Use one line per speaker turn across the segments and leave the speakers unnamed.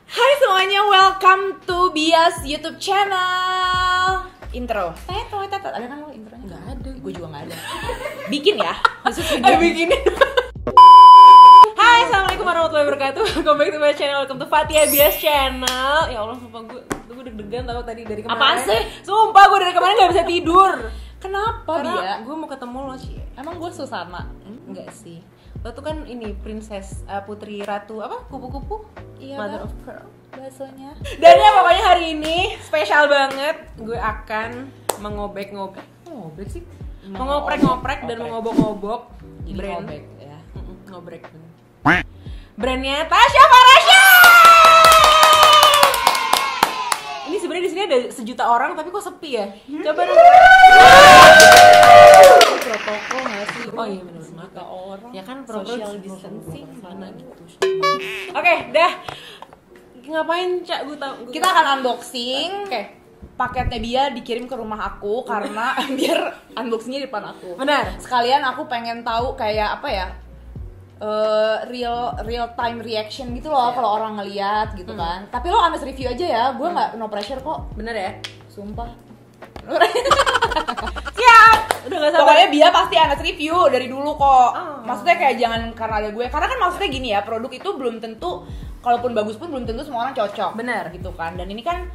Hai semuanya, welcome to Bias YouTube channel. Intro. Ada kan lo intronya?
Nggak ada.
Gue juga nggak ada. Bikin ya. Khusus video.
Bikinin. Hai, assalamualaikum warahmatullahi wabarakatuh. Welcome back to my channel. Welcome to Fatia Bias channel. Ya Allah, sumpah gue deg-degan tau tadi dari kemarin.
Apaan sih?
Sumpah gue dari kemarin nggak bisa tidur.
Kenapa
Karena
Bia?
gue mau ketemu lo sih.
Emang gue susama?
Enggak sih. Lo tuh kan ini princess, putri ratu apa? Kupu-kupu?
Iya,
Mother
Bang.
of pearl.
Bahasanya.
Dan ya pokoknya hari ini spesial banget. Gue akan mengobek-ngobek. Ngobek sih? Mengoprek-ngoprek dan mengobok-ngobok
Jadi
brand.
ngobek ya.
Ngobrek. Brandnya Tasya Farasya. Ini sebenarnya di sini ada 1 juta orang tapi kok sepi ya? Coba dong.
Protokol nggak sih?
Oh iya benar.
Juta orang.
Ya kan
Social
protokol
distancing
mana gitu. Oke, dah. Ngapain, Cak? Gue tahu.
Kita akan unboxing.
Oke.
Paketnya Bia dikirim ke rumah aku karena biar unboxingnya di depan aku.
Benar.
Sekalian aku pengen tahu kayak apa ya, real time reaction gitu loh kalau orang ngeliat gitu kan. Tapi lo honest review aja ya, gue nggak no pressure kok,
Bener ya?
sumpah.
Siap. Udah enggak sabar.
Pokoknya Bia pasti honest review dari dulu kok.
Oh.
Maksudnya kayak jangan karena ada gue, karena kan maksudnya gini ya, produk itu belum tentu, kalaupun bagus pun belum tentu semua orang cocok.
Bener.
Gitu kan. Dan ini kan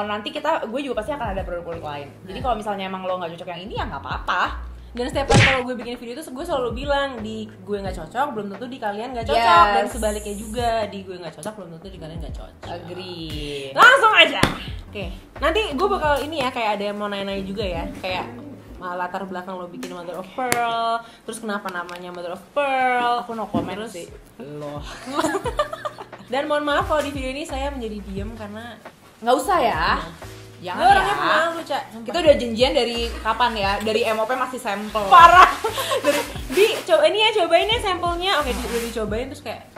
nanti gue juga pasti akan ada produk-produk lain. Jadi kalau misalnya emang lo nggak cocok yang ini ya nggak apa-apa.
Dan setiap kali kalau gue bikin video itu gue selalu bilang di gue nggak cocok belum tentu di kalian nggak cocok.
Yes.
Dan sebaliknya juga di gue nggak cocok belum tentu di kalian nggak cocok.
Agree.
Langsung aja. Oke. Nanti gue bakal ini ya, kayak ada yang mau nanya-nanya juga ya, kayak latar belakang lo bikin Mother of Pearl, terus kenapa namanya Mother of Pearl.
Aku no comment
Terus-
sih. Lo.
Dan mohon maaf kalau di video ini saya menjadi diem karena
Nggak usah ya.
gue
Jangan
orangnya
ya.
pemalu, Cak.
Kita udah janjian dari kapan ya? Dari MOP masih sampel.
Parah. Coba ini ya, cobain ya sampelnya. Oke, udah dicobain terus kayak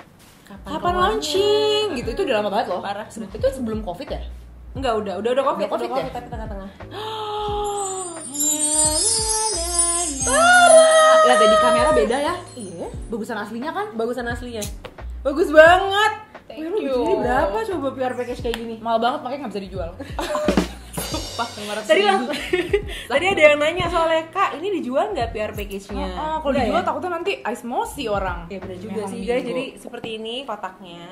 Kapan
keluarnya?
launching? Gitu itu udah lama banget loh.
Parah.
Itu sebelum Covid ya?
Enggak, udah COVID,
Udah COVID
udah COVID
ya?
tapi tengah-tengah.
Lihat deh di kamera beda ya.
Iya,
Bagusan aslinya kan?
bagusan aslinya. Bagus banget.
Thank
Wih, lu
you.
bikinnya berapa coba PR package kayak gini?
Mahal banget makanya nggak bisa dijual. Sumpah, 500
Tadi
ribu.
tadi ada yang nanya soalnya, Kak, ini dijual nggak PR package-nya?
Kalau
Udah
dijual
ya?
takutnya nanti osmosi orang.
Ya benar juga
Memang
sih.
bingung.
Jadi seperti ini kotaknya.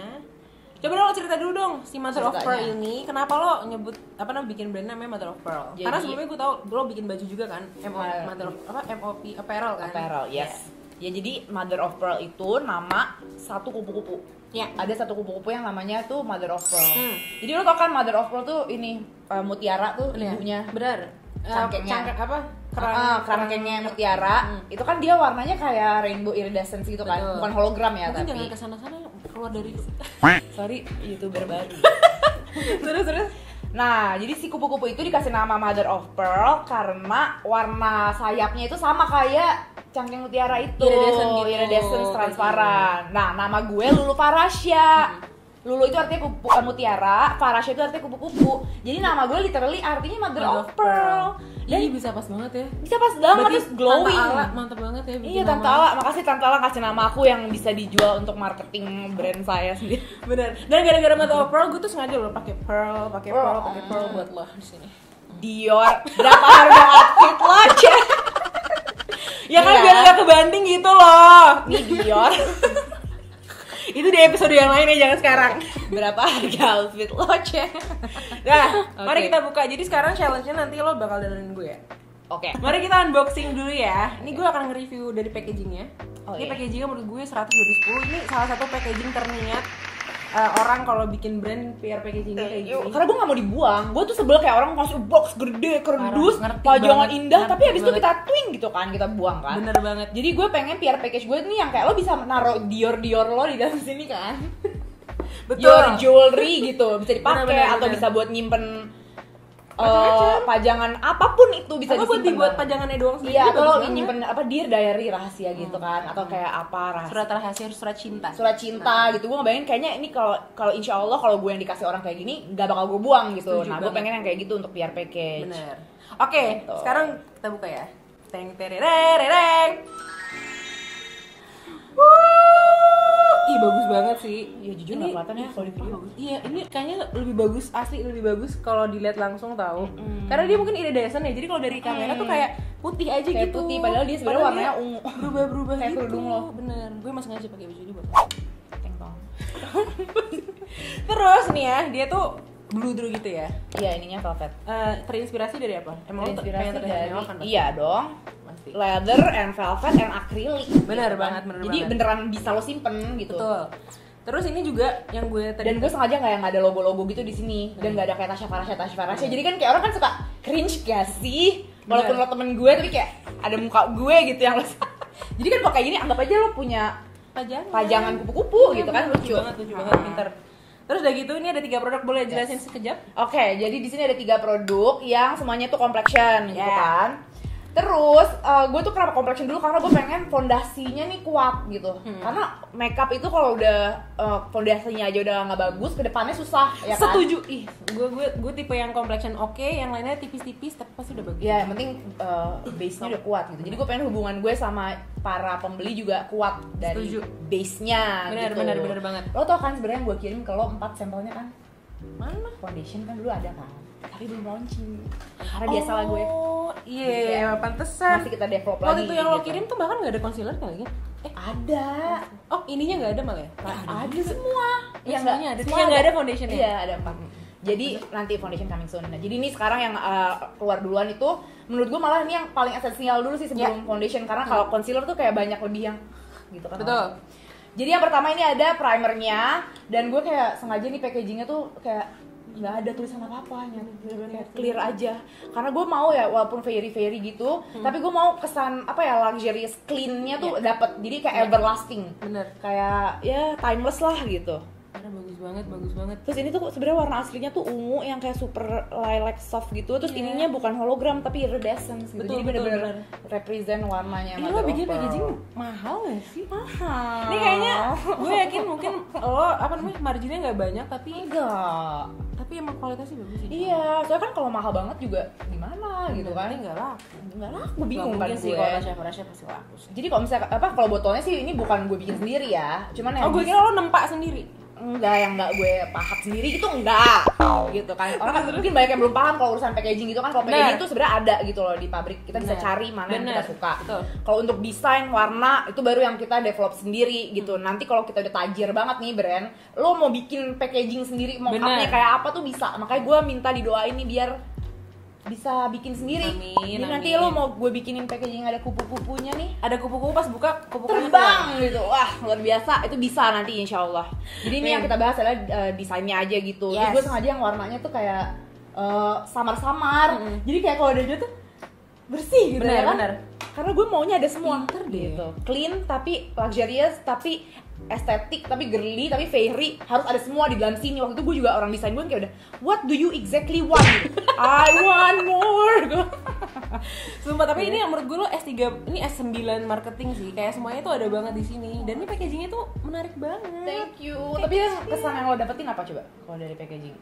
Coba dong lo cerita dulu dong si Mother of Pearl
Ceritanya.
ini, kenapa lo nyebut apa namanya bikin brand namanya Mother of Pearl?
Jadi-
Karena sebelumnya gue tau lo bikin baju juga kan,
Iya.
Mother of apa MOP apparel kan?
Apparel, yes. Ya jadi Mother of Pearl itu nama satu kupu-kupu.
Ya.
Ada satu kupu-kupu yang namanya tuh Mother of Pearl.
Hmm.
Jadi lo tau kan Mother of Pearl tuh ini mutiara tuh
Iya.
ibunya.
Benar.
Cangkengnya.
Cangkeng apa?
Kerangkengnya mutiara. Itu kan dia warnanya kayak rainbow iridescence gitu kan.
Betul.
Bukan hologram ya
Mungkin
tapi.
jangan kesana-sana, keluar dari.
Sorry, YouTuber baru.
terus.
Nah, jadi si kupu-kupu itu dikasih nama Mother of Pearl karena warna sayapnya itu sama kayak cangkeng mutiara itu.
Iridescent gitu.
Iridescence transparan. Nah, nama gue Lulu Farasya. Lulu itu artinya mutiara, Farasya itu artinya kupu-kupu. Jadi nama gue literally artinya Mother of Pearl. Dan
Ih, bisa pas banget ya.
bisa pas banget,
Berarti
terus glowing.
Tante Ala mantap banget ya bikin
Iya, Tante
nama.
Ala. Makasih Tante Ala kasih nama aku yang bisa dijual untuk marketing brand saya sendiri.
Bener. Dan gara-gara Mother of Pearl gue tuh sengaja lo pakai pearl buat lo di sini.
Dior, berapa harga outfit lo, Cek?
Ya kan
Iya.
biar nggak kebanting gitu loh.
Nih Dior.
Itu di episode yang lain ya, jangan sekarang.
Berapa harga outfit lo, Cek?
Nah, mari
Oke.
kita buka. Jadi sekarang challenge-nya nanti lo bakal dandanin gue ya.
Oke.
Mari kita unboxing dulu ya. Ini gue akan nge-review dari packagingnya.
Oh,
Ini
iya.
packagingnya menurut gue 100 dari 10. Ini salah satu packaging terniat orang kalau bikin brand PR packagingnya kayak gini.
Karena gue gak mau dibuang, gue tuh sebel kayak orang ngasih box gede, kerdus,
Parah, ngerti
pajangan
banget,
indah,
ngerti
tapi habis itu
banget.
kita twing gitu kan, kita buang kan.
Bener banget.
Jadi gue pengen PR package gue nih yang kayak lo bisa naruh Dior lo di dalam sini kan.
Betul.
Your jewelry gitu, bisa dipakai
Bener,
atau
bener.
bisa buat nyimpen
Macam-macam.
pajangan apapun itu bisa
Apa buat
disimpan
dibuat
banget.
pajangannya doang sendiri?
Iya, atau lo
bagus banget.
nyimpen apa Dear Diary rahasia gitu kan, atau kayak apa rahasia
Surat rahasia, surat cinta.
surat cinta gitu. Gue ngebayangin kayaknya ini kalau insya Allah kalau gue yang dikasih orang kayak gini nggak bakal gue buang gitu.
Setuju
Nah, gue
banget.
pengen yang kayak gitu untuk PR package.
Bener. Oke,
Gitu.
sekarang kita buka ya. Teng terereng. Wuh, Ih bagus banget sih.
Ya jujur nggak kelihatan ya kalau di video.
Iya ini kayaknya lebih bagus, asli lebih bagus kalau dilihat langsung tahu. Karena dia mungkin iridescent ya. Jadi kalau dari kamera tuh kayak putih aja
Kayak
gitu.
putih, padahal dia sebenarnya warnanya ungu.
Berubah-berubah
Kayak
gitu.
kerudung lo.
Bener. Gue emang sengaja pakai baju ini buat.
Tengtong.
Terus nih ya, dia tuh bludru gitu ya.
Iya, ininya velvet.
Terinspirasi dari apa? Emang lo
Terinspirasi
pengen terlihat
dari
mewah kan?
iya dong.
Pasti.
Leather and velvet and acrylic.
Bener
gitu kan.
banget, bener
Jadi
banget.
beneran bisa lo simpen gitu.
Betul. Terus ini juga yang gue tadi.
Dan gue sengaja nggak ada logo-logo gitu di sini dan nggak ada kayak Tasya Farasya. Jadi kan kayak orang kan suka cringe gak sih? Walaupun
Bener.
lo temen gue tapi kayak ada muka gue gitu yang lo. Jadi kan pakai gini anggap aja lo punya pajangan kupu-kupu
Iya,
gitu kan,
bener,
lucu
lucu banget, pinter. Terus udah gitu ini ada 3 produk, boleh jelasin sekejap?
Oke, jadi di sini ada 3 produk yang semuanya tuh complexion gitu
Yeah.
kan. Terus gue tuh kenapa complexion dulu karena gue pengen fondasinya nih kuat gitu. Karena makeup itu kalau udah fondasinya aja udah nggak bagus, kedepannya susah ya kan.
Setuju. Ih, gue tipe yang complexion oke, yang lainnya tipis-tipis tapi pasti udah bagus.
Ya, yang penting base-nya udah kuat gitu. Jadi gue pengen hubungan gue sama para pembeli juga kuat dari
Setuju.
base-nya
Benar,
gitu.
benar banget.
Lo tau kan sebenarnya gue kirim ke lo 4 sampelnya kan?
Mana?
Foundation kan dulu ada kan, tapi belum launching. Karena biasalah gue.
Oh, iya,
Kayak
pantesan.
masih kita develop
Waktu
lagi.
itu yang lo
gitu.
kirim tuh bahkan nggak ada concealer kali ya?
Ada.
Oh, ininya nggak ada malah ya?
Ada semua.
Ya,
Yang
semuanya ada.
semua
Yang nggak ada foundation ya?
Iya, ada 4. Jadi nanti foundation coming soon. Nah, jadi ini sekarang yang keluar duluan itu menurut gue malah ini yang paling esensial dulu sih sebelum foundation karena kalau concealer tuh kayak banyak lebih yang gitu kan.
Betul.
Jadi yang pertama ini ada primernya dan gue kayak sengaja nih packagingnya tuh kayak nggak ada tulisan apa-apanya, bener-bener kayak clear aja. Karena gue mau ya walaupun fairy gitu, tapi gue mau kesan apa ya luxurious clean-nya tuh dapet. Jadi kayak everlasting.
Bener.
Kayak ya timeless lah gitu.
Karena bagus banget.
Terus ini tuh sebenarnya warna aslinya tuh ungu yang kayak super lilac soft gitu. Terus ininya bukan hologram tapi iridescent gitu.
Betul,
Jadi bener-bener
bener.
represent warnanya.
Ini lo bikin packaging mahal gak sih?
mahal.
Ini kayaknya gue yakin mungkin lo apa namanya marginnya nggak banyak tapi emang kualitasnya bagus sih.
Iya, soalnya kan kalau mahal banget juga gimana gitu kan.
Nggak laku.
Nggak laku, bingung kan
sih
gue.
kalau Tasya pasti laku sih.
Jadi kalau misalnya apa kalau botolnya sih ini bukan gue bikin sendiri ya. Cuman yang
Oh, gue kira lo nempak sendiri.
enggak yang enggak gue pahat sendiri gitu enggak gitu kan. Orang kan mungkin banyak yang belum paham kalau urusan packaging gitu kan. Kalau packaging itu sebenarnya ada gitu loh di pabrik. Kita bisa cari mana yang kita suka.
Betul.
Kalau untuk desain warna itu baru yang kita develop sendiri gitu. Nanti kalau kita udah tajir banget nih brand, lo mau bikin packaging sendiri, mau
Bener.
upnya kayak apa tuh bisa. Makanya gue minta didoain nih biar bisa bikin sendiri.
Amin,
Jadi nanti
amin.
lo mau gue bikinin packaging ada kupu-kupunya nih,
Ada kupu-kupu pas buka kupu-kupunya
terbang gitu. Wah, luar biasa. Itu bisa nanti insya Allah. Jadi ini yang kita bahas adalah desainnya aja gitu.
Yes.
Terus gue sengaja yang warnanya tuh kayak samar-samar. Jadi kayak kalau dia tuh bersih gitu ya kan.
Bener.
Karena gue maunya ada semua.
Pinter deh.
Gitu. Clean tapi luxurious tapi estetik tapi girly tapi fairy, harus ada semua di dalam sini. Waktu itu gue juga orang desain gue kayak udah, what do you exactly want? I want more.
Sumpah, tapi ini yang menurut gue lo S3, ini S9 marketing sih. Kayak semuanya tuh ada banget di sini. Dan ini packagingnya tuh menarik banget.
Thank you. Tapi yang kesan yang lo dapetin apa coba kalau dari packaging?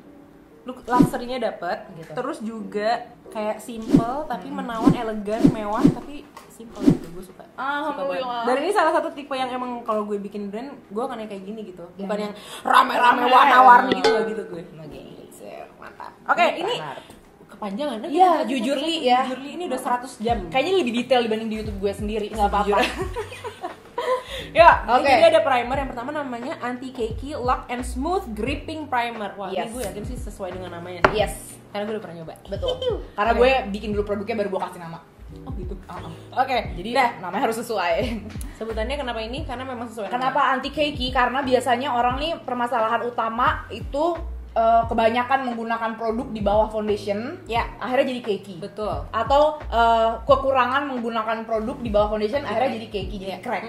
Luxury-nya dapet,
Gitu.
terus juga kayak simple tapi menawan, elegan, mewah tapi simple gitu, gue suka.
Alhamdulillah.
Dan ini salah satu tipe yang emang kalau gue bikin brand, gue akan yang kayak gini gitu, bukan yang
rame-rame
rame-rame warna-warni gitu, gak gitu gue.
Mantap.
Oke, ini kepanjangan kan?
Iya, jujurly ya.
Jujurly ini udah 100 jam.
Kayaknya lebih detail dibanding di YouTube gue sendiri. Nggak apa-apa.
Ya,
Oke.
jadi ada primer yang pertama namanya Anti Cakey Lock and Smooth Gripping Primer. Wah,
Yes.
ini gue yakin sih sesuai dengan namanya.
Yes,
Karena gue udah pernah nyoba.
betul. Karena gue bikin dulu produknya baru gue kasih nama.
Oh gitu.
Oke, jadi namanya harus sesuai.
Sebutannya kenapa ini? Karena memang sesuai.
Kenapa anti cakey? Karena biasanya orang nih permasalahan utama itu kebanyakan menggunakan produk di bawah foundation,
Ya.
akhirnya jadi cakey.
Betul.
Atau kekurangan menggunakan produk di bawah foundation akhirnya jadi cakey, jadi crack.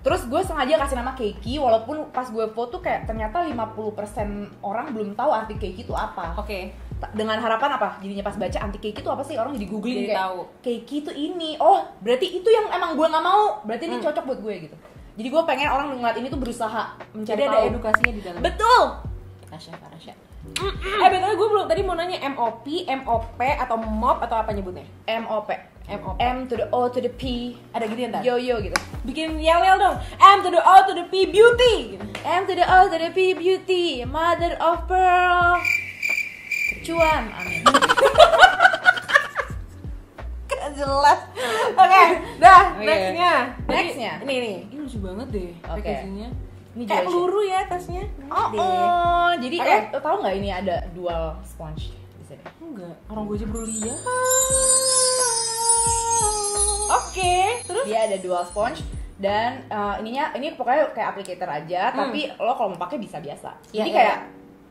Terus gue sengaja kasih nama cakey walaupun pas gue foto kayak ternyata 50% orang belum tahu arti cakey itu apa.
Oke.
Dengan harapan apa? Jadinya pas baca anti cakey itu apa sih, orang jadi googling
Jadi
kayak
tahu.
cakey itu ini. Oh, berarti itu yang emang gue nggak mau. Berarti ini cocok buat gue gitu. Jadi gue pengen orang ngeliat ini tuh berusaha mencari
Jadi
tahu.
ada edukasinya di dalam.
Betul.
Tasya. BTW gue belum tadi mau nanya MOP, MOP atau MOP atau apa nyebutnya?
MOP.
M-O-P.
M to the O to the P.
Ada gini ntar.
Yo gitu.
Bikin yel-yel dong. M to the O to the P beauty.
M to the O to the P beauty, mother of pearl. Cuan, amin.
Gak jelas. Oke, dah.
Oke.
Nextnya.
Nextnya.
Ini lucu banget deh
Oke.
packagingnya.
Ini
Kayak
juga
peluru ya tasnya.
Oh, jadi
Oke.
tahu nggak ini ada dual sponge di sini?
Enggak, orang gue aja baru lihat. Oke, terus
Dia ada dual sponge dan ini pokoknya kayak applicator aja, tapi lo kalau mau pakai bisa biasa.
Iya,
Jadi
iya.
kayak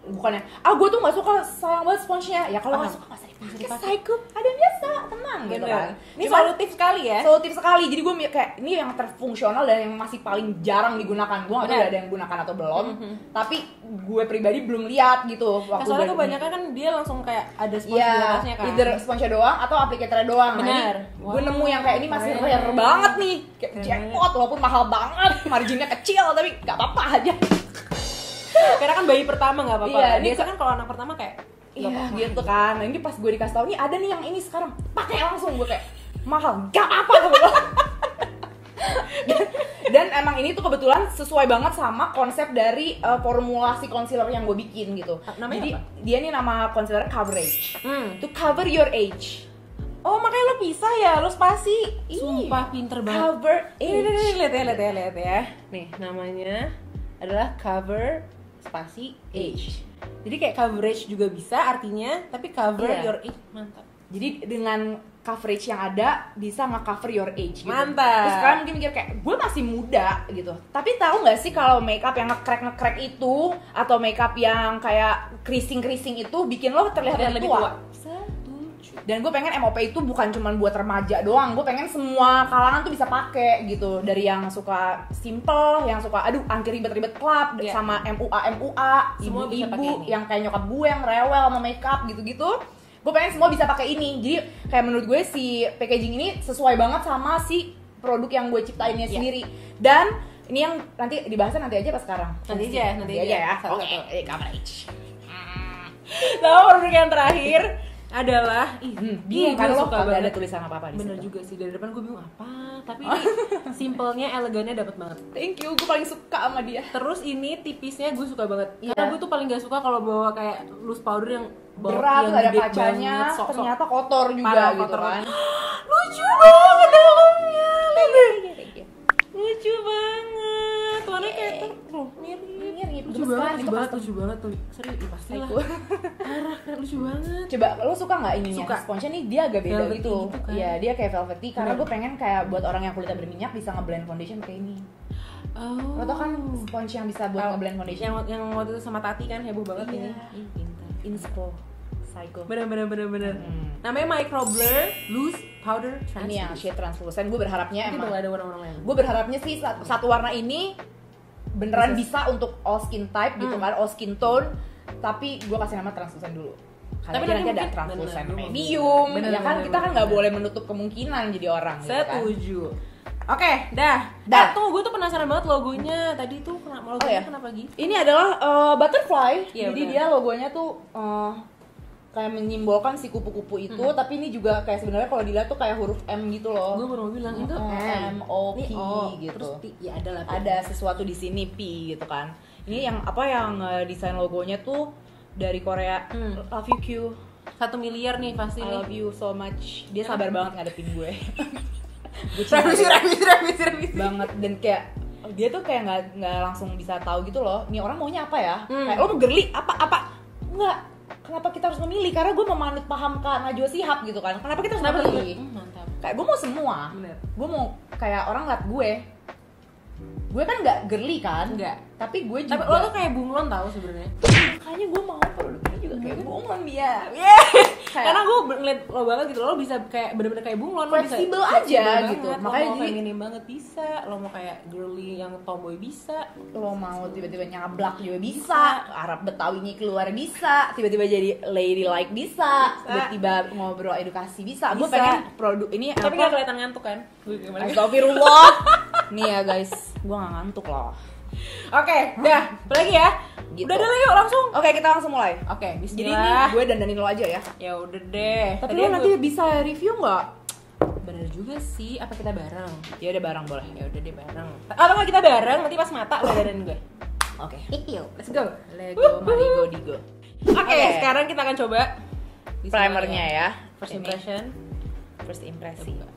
bukannya gue tuh nggak suka sayang banget sponsnya. Ya kalau nggak
Paham.
suka nggak usah
Bisa
dipakai,
dipakai.
psycho. Ada yang biasa, tenang gitu
bener.
kan.
Ini
Cuman
solutif sekali ya.
solutif sekali. Jadi gue kayak ini yang terfungsional dan yang masih paling jarang digunakan. Gue nggak tahu
Benar.
ada yang gunakan atau belum. Tapi gue pribadi belum lihat gitu.
Nah, soalnya kebanyakan kan dia langsung kayak ada spons di
Iya,
atasnya kan.
either sponge doang atau applicator doang.
Benar.
Nah, gue nemu yang kayak ini masih
Keren.
rare banget nih. Kayak
Keren
jackpot walaupun mahal banget, marginnya kecil tapi nggak apa-apa aja.
Karena kan bayi pertama nggak apa-apa.
Iya,
Biasa kan kalau anak pertama kayak nggak
Iya
apa-apa.
gitu kan. Nah, ini pas gue dikasih tahu nih ada nih yang ini sekarang pakai langsung, gue kayak mahal gak apa gue bilang. Dan emang ini tuh kebetulan sesuai banget sama konsep dari formulasi concealer yang gue bikin gitu.
Namanya
Jadi
apa?
dia nih nama concealer coverage.
Hmm.
To cover your age.
Oh makanya lo pisah ya, lo spasi.
Ih,
Sumpah pinter banget.
Cover
Ini
age.
lihat ya. Nih namanya adalah cover spasi age. Jadi kayak coverage juga bisa artinya, tapi cover
Iya.
your age mantap.
Jadi dengan coverage yang ada bisa nge-cover your age gitu.
Mantap.
Terus kalian mungkin mikir kayak gue masih muda gitu. Tapi tahu nggak sih kalau makeup yang nge-crack itu atau makeup yang kayak keriting itu bikin lo terlihat lebih tua.
Setuju.
Dan gue pengen MOP itu bukan cuma buat remaja doang. Gue pengen semua kalangan tuh bisa pakai gitu. Dari yang suka simple, yang suka aduh anti ribet-ribet club,
Iya.
sama MUA,
Semua bisa pakai
ibu-ibu
ini.
yang kayak nyokap gue yang rewel sama makeup gitu-gitu. Gue pengen semua bisa pakai ini. Jadi kayak menurut gue si packaging ini sesuai banget sama si produk yang gue ciptainnya
Iya.
sendiri. Dan ini yang nanti dibahasnya nanti aja pas sekarang.
Nanti aja
ya.
Satu-satu.
Oke, coverage.
Nah, produk yang terakhir adalah
Bingung kan
gue
lo
suka
kagak ada
banget.
tulisan apa-apa di
Bener
situ.
juga sih, dari depan gue bingung apa. Tapi ini simpelnya, elegannya dapat banget.
Thank you, gue paling suka sama dia.
Terus ini tipisnya gue suka banget.
Iya.
Karena gue tuh paling gak suka kalau bawa kayak loose powder yang
Berat,
yang
ada
gede
kacanya,
banget, sok-sok.
ternyata kotor juga
Parah,
gitu
kotor.
kan.
Lucu banget dalamnya.
Thank you.
Lucu banget. Warnanya kayak tuh mirip.
Mirip,
Lucu
gemes
banget,
kan,
lucu
itu
banget,
custom.
lucu banget tuh. Serius, ya pasti lah.
Psycho.
Parah, lucu banget.
Coba lo suka nggak ininya?
Suka.
Sponsnya nih dia agak beda
Velvety
gitu.
gitu kan.
Iya, dia kayak velvety karena
Bener.
gue pengen kayak buat orang yang kulitnya berminyak bisa ngeblend foundation kayak ini.
Oh.
Lo tau kan sponge yang bisa buat ngeblend foundation?
yang waktu itu sama Tati kan heboh banget
Iya.
ini. Ih, pintar.
Inspo, Psycho.
Bener.
Hmm.
Namanya Micro Blur Loose Powder Translucent.
Ini yang shade translucent. Gue berharapnya
Nanti
emang.
bakal ada warna-warna lain.
Gue berharapnya sih satu warna ini beneran bisa untuk all skin type gitu kan, all skin tone. Tapi gue kasih nama translucent dulu. Karena
Tapi
dia
nanti
nanti ada
mungkin-
translucent
bener,
medium.
bener,
Ya kan
bener,
kita kan
bener,
nggak
bener.
boleh menutup kemungkinan jadi orang. Gitu kan.
Setuju. Oke, dah.
Dah.
Tunggu, gue tuh penasaran banget logonya. Tadi tuh logonya
Oh, ya?
kenapa gitu?
Ini adalah butterfly.
Iya,
Jadi
benar.
dia logonya tuh kayak menyimbolkan si kupu-kupu itu, tapi ini juga kayak sebenarnya kalau dilihat tuh kayak huruf M gitu loh.
Gue baru mau bilang itu
M O P
Ini O,
gitu.
Terus P, ya ada lah.
Ada sesuatu di sini P gitu kan. Ini yang apa yang desain logonya tuh dari Korea. Love you Q.
1 miliar nih pasti
I
nih.
love you so much. Dia sabar banget ngadepin gue. Gue
Revisi.
banget dan kayak dia tuh kayak nggak langsung bisa tahu gitu loh. Nih orang maunya apa ya?
Hmm.
Kayak lo mau girly apa? Enggak. Kenapa kita harus memilih? Karena gue memanut paham Kak Najwa Shihab gitu kan. Kenapa kita harus
Kenapa
memilih?
Mantap.
Kayak gue mau semua.
Bener.
Gue mau kayak orang liat gue kan nggak girly kan?
Enggak.
Tapi gue juga.
Tapi lo tuh kayak bunglon tau sebenarnya.
Makanya gue mau produk ini juga kayak bunglon dia.
Karena gue ngeliat lo banget gitu, lo bisa kayak bener-bener kayak bunglon, lo bisa
Fleksibel aja
fleksibel
gitu.
banget.
Makanya
lo mau
jadi-
feminim banget bisa, lo mau kayak girly yang tomboy bisa.
Lo mau tiba-tiba nyablak juga bisa, Arab Betawinya keluar bisa, tiba-tiba jadi ladylike bisa, tiba-tiba ngobrol edukasi bisa. Gue
Bisa.
pengen produk ini
Tapi
apa?
gak kelihatan ngantuk kan? Gue gimana?
Astagfirullah. Nih ya guys, gue gak ngantuk loh.
Oke, dah, apa lagi ya?
Gitu.
Udah deh yuk langsung.
Oke, kita langsung mulai.
Oke,
Jadi ini
bismillah.
gue dandanin lo aja ya.
Ya udah deh.
Tapi
Tadi
lo
yang
nanti
gue-
bisa review nggak?
Bener juga sih, apa kita bareng?
Ya udah bareng boleh.
Ya udah deh bareng. Atau nggak kita bareng, nanti pas mata lo dan gue.
Oke.
Yuk, let's go.
Lego, Marigo, Digo.
Oke, sekarang kita akan coba
primernya ya.
First
Ini,
impression.
First impresi.
Coba.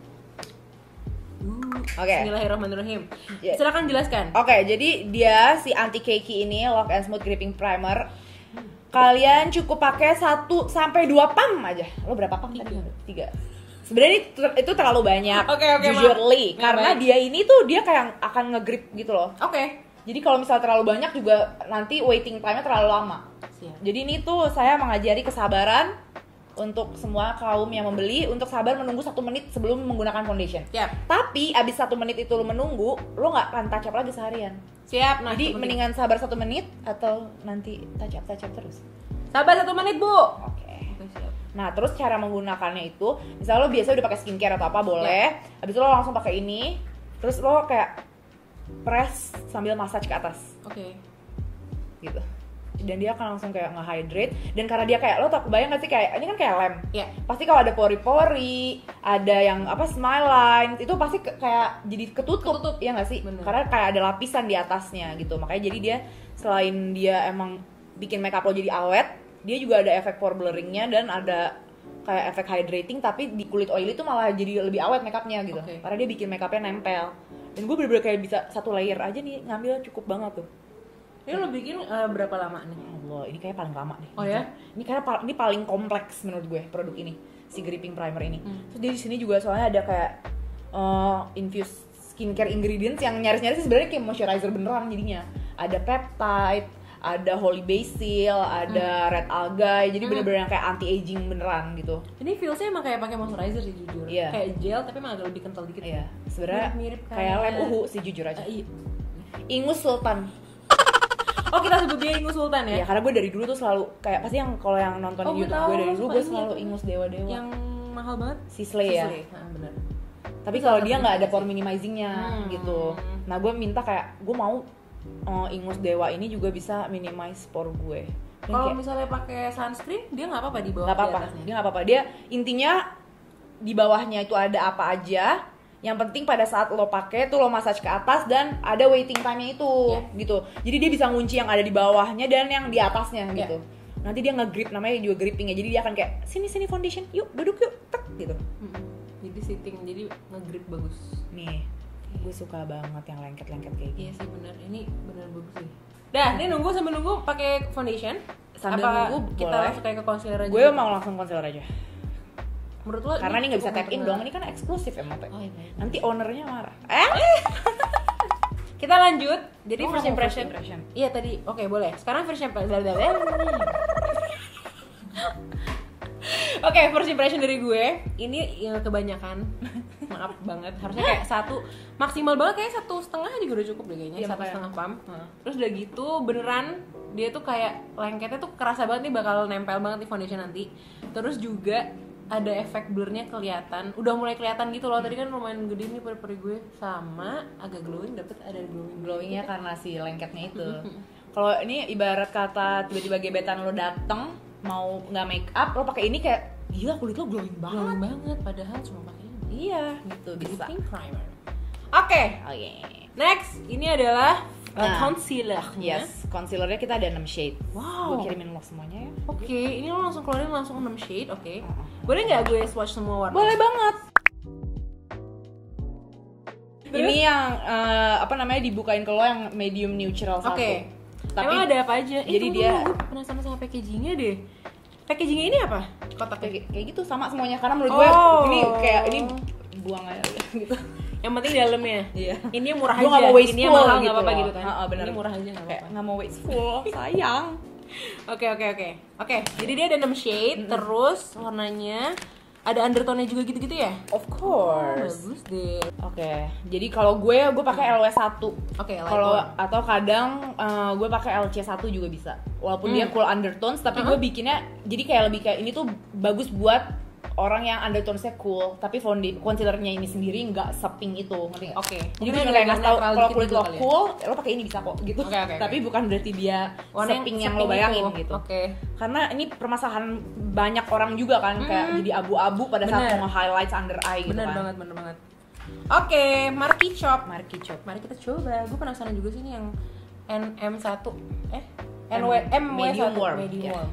Oke.
Bismillahirrahmanirrahim.
Yeah.
Silakan jelaskan.
Oke, jadi dia si anti cakey ini Lock and Smooth Gripping Primer. Kalian cukup pakai 1 sampai 2 pump aja. Lo berapa pump tadi? 3. Sebenarnya itu terlalu banyak.
Oke,
Jujurly,
maaf.
karena
Baik.
dia ini tuh dia kayak akan nge-grip gitu loh.
Oke.
Jadi kalau misalnya terlalu banyak juga nanti waiting time-nya terlalu lama.
Siap.
Jadi ini tuh saya mengajari kesabaran untuk semua kaum yang membeli untuk sabar menunggu 1 menit sebelum menggunakan foundation.
Siap.
Tapi abis 1 menit itu lo menunggu, lo nggak akan touch up lagi seharian.
Siap. Nah,
Jadi
itu penting.
mendingan sabar 1 menit atau nanti touch up terus.
Sabar 1 menit, Bu.
Oke.
Oke, siap.
Nah terus cara menggunakannya itu, misalnya lo biasa udah pakai skincare atau apa boleh, abis itu lo langsung pakai ini, terus lo kayak press sambil massage ke atas,
Oke.
gitu. Dan dia akan langsung kayak nge-hydrate. Dan karena dia kayak, lo tak kebayang gak sih kayak, ini kan kayak lem.
Iya.
Pasti kalau ada pori-pori, ada yang apa smile line, itu pasti kayak jadi ketutup, ya nggak sih?
Bener.
Karena kayak ada lapisan di atasnya gitu. Makanya jadi dia selain dia emang bikin makeup lo jadi awet, dia juga ada efek pore blurringnya dan ada kayak efek hydrating, tapi di kulit oily itu malah jadi lebih awet makeupnya gitu.
Oke.
Karena dia bikin makeupnya nempel. Dan gue bener-bener kayak bisa 1 layer aja nih ngambil cukup banget tuh.
Ini lo bikin berapa lama nih?
Allah, ini kayak paling lama nih.
Oh ya?
Ini kayak ini paling kompleks menurut gue produk ini, si gripping primer ini. Terus dia di sini juga soalnya ada kayak infused skincare ingredients yang nyaris-nyaris sebenarnya kayak moisturizer beneran jadinya. Ada peptide, ada holy basil, ada red algae. Jadi bener-bener yang kayak anti aging beneran gitu.
Ini feelsnya emang kayak pakai moisturizer sih jujur.
Iya.
Kayak gel tapi emang agak lebih kental dikit.
Iya, sebenarnya
Mirip-mirip
kayak lem uhu sih jujur aja.
Iya.
Ingus Sultan.
Oh, kita sebut dia Ingus Sultan ya?
Ya karena gue dari dulu tuh selalu kayak pasti yang kalau yang nonton
Oh,
di
gue
YouTube
tahu,
gue dari
lo
dulu
suka
gue
ini
selalu
ya?
ingus dewa-dewa.
Yang mahal banget.
Sisley ya.
Nah, bener.
Tapi
Itu
kalau
salah
dia
satu
nggak ada
sih.
pore minimizingnya gitu. Nah gue minta kayak gue mau ingus dewa ini juga bisa minimize pore gue. Dan
Kalau
kayak,
misalnya pakai sunscreen, dia nggak apa-apa di bawah
nggak apa-apa,
di atasnya.
dia nggak apa-apa. Dia intinya di bawahnya itu ada apa aja. Yang penting pada saat lo pakai tuh lo massage ke atas dan ada waiting time-nya itu gitu. Jadi dia bisa ngunci yang ada di bawahnya dan yang di atasnya gitu. Nanti dia nge-grip, namanya juga gripping ya. Jadi dia akan kayak sini foundation, yuk duduk yuk, tek gitu.
Jadi sitting, jadi nge-grip bagus.
Nih, gue suka banget yang lengket-lengket kayak gini.
Iya sih bener, ini bener bagus sih. Dah, ini nunggu sambil nunggu pakai foundation.
Sambil
apa
nunggu
kita
boleh.
langsung kayak ke concealer aja?
Gue mau langsung concealer aja.
Menurut lo
Karena ini nggak bisa
cukup
tap in
untuk
dong, ini kan eksklusif ya Mate.
Oh, iya, baik.
Nanti ownernya marah.
Kita lanjut. Jadi
Oh,
first
mau
impression.
first impression.
Iya tadi. Oke, boleh. Sekarang first impression. Oke, first impression dari gue ini kebanyakan. Maaf banget. Harusnya kayak 1 maksimal banget kayak 1,5 juga udah cukup deh kayaknya.
Iya,
1,5 pump.
Heeh.
Terus udah gitu beneran dia tuh kayak lengketnya tuh kerasa banget nih, bakal nempel banget di foundation nanti. Terus juga ada efek blurnya kelihatan, udah mulai kelihatan gitu loh. Tadi kan lumayan gede nih pori-pori gue, sama agak glowing, dapet ada
Glowingnya karena si lengketnya itu. Kalau ini ibarat kata tiba-tiba gebetan lo dateng mau nggak make up, lo pakai ini kayak gila kulit lo glowing banget.
glowing banget, padahal cuma pakai ini.
Iya, gitu bisa.
Pink primer. Oke,
Oke.
next ini adalah
Nah,
concealernya.
Yes, concealernya kita ada 6 shade.
Wow.
Gue kirimin lo semuanya ya.
Oke, ini lo langsung keluarin langsung 6 shade, oke. Boleh nggak gue swatch semua warna?
Boleh banget. Ini yang apa namanya dibukain ke lo yang medium neutral satu.
Oke.
Tapi
Emang ada apa aja?
jadi
Tunggu,
dia-
gue penasaran sama packagingnya deh. Packagingnya ini apa? Kotaknya.
kayak gitu sama semuanya karena menurut gue
Oh.
ini kayak ini buang aja gitu.
Yang penting dalamnya.
Iya.
Ini yang murah
Gue
aja.
nggak mau wasteful
Ini yang mahal nggak
gitu
apa-apa
loh.
gitu kan.
Bener.
Ini murah aja nggak
Kayak
apa-apa.
nggak mau wasteful, sayang.
Oke. Jadi dia ada 6 shade, terus warnanya ada undertone-nya juga gitu-gitu ya?
Of course.
Bagus deh.
Oke, jadi kalau gue pakai LW1.
Oke, light
Kalau
one.
atau kadang gue pakai LC1 juga bisa. Walaupun dia cool undertones, tapi gue bikinnya jadi kayak lebih kayak ini tuh bagus buat orang yang undertones-nya cool, tapi concealernya ini sendiri nggak sepink itu, ngerti nggak?
Oke.
Jadi
Mungkin
gue kayak
agak
ngasih tau
netral
kalau
dikit
kulit
gitu
lo
kali ya.
cool, lo pakai ini bisa kok gitu.
Oke.
Tapi bukan berarti dia
Warna
sepink yang lo
sepink
bayangin
itu.
gitu.
Oke.
Karena ini permasalahan banyak orang juga kan, kayak jadi abu-abu pada saat
Bener.
mau nge-highlight under eye gitu
Bener
kan.
banget. Oke, Marky Chop.
Marky Chop.
Mari kita coba. Gue penasaran juga sih ini yang NM1
MW1,
medium warm.
ya.
Warm.